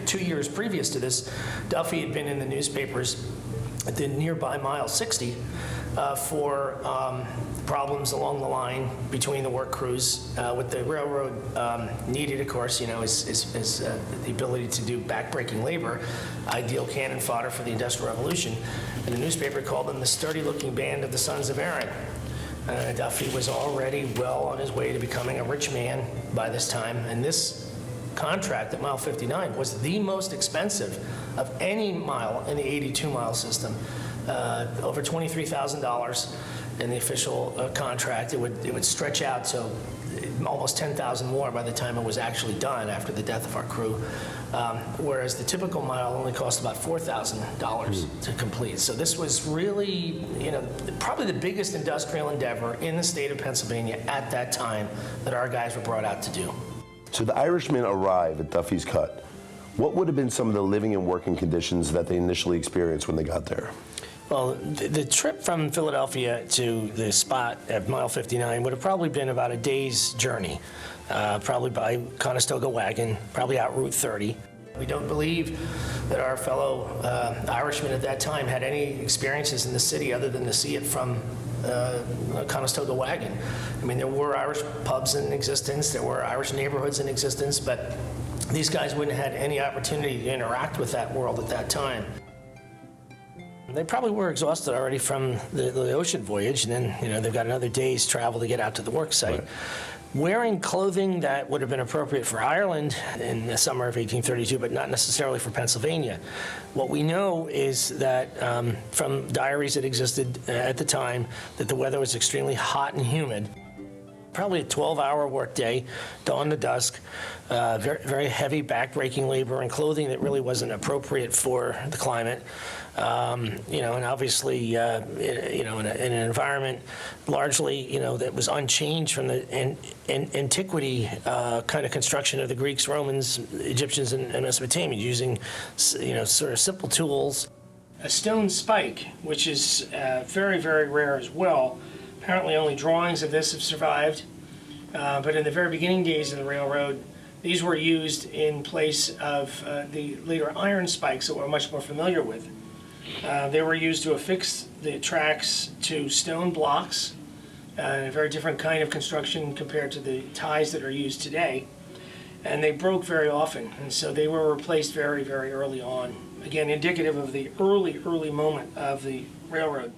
2 years previous to this, Duffy had been in the newspapers at the nearby mile 60 for problems along the line between the work crews. What the railroad needed, of course, is the ability to do backbreaking labor, ideal cannon fodder for the Industrial Revolution. And the newspaper called them the sturdy-looking band of the Sons of Erin. Duffy was already well on his way to becoming a rich man by this time, and this contract at mile 59 was the most expensive of any mile in the 82-mile system. Over $23,000 in the official contract. It would stretch out to almost $10,000 more by the time it was actually done after the death of our crew, whereas the typical mile only cost about $4,000 to complete. So this was really, probably the biggest industrial endeavor in the state of Pennsylvania at that time that our guys were brought out to do. So the Irishmen arrive at Duffy's Cut. What would have been some of the living and working conditions that they initially experienced when they got there? Well, the trip from Philadelphia to the spot at mile 59 would have probably been about a day's journey, probably by Conestoga wagon, probably out Route 30. We don't believe that our fellow Irishmen at that time had any experiences in the city other than to see it from a Conestoga wagon. I mean, there were Irish pubs in existence, there were Irish neighborhoods in existence, but these guys wouldn't have had any opportunity to interact with that world at that time. They probably were exhausted already from the ocean voyage, and then they've got another day's travel to get out to the work site. Right. Wearing clothing that would have been appropriate for Ireland in the summer of 1832, but not necessarily for Pennsylvania. What we know is that from diaries that existed at the time, that the weather was extremely hot and humid. Probably a 12-hour workday, dawn to dusk, very, very heavy back-breaking labor and clothing that really wasn't appropriate for the climate. And obviously, in an environment largely, that was unchanged from the antiquity kind of construction of the Greeks, Romans, Egyptians, and Mesopotamians, using, sort of simple tools. A stone spike, which is very, very rare as well. Apparently only drawings of this have survived, but in the very beginning days of the railroad, these were used in place of the later iron spikes that we're much more familiar with. They were used to affix the tracks to stone blocks, a very different kind of construction compared to the ties that are used today, and they broke very often, and so they were replaced very, very early on. Again, indicative of the early moment of the railroad.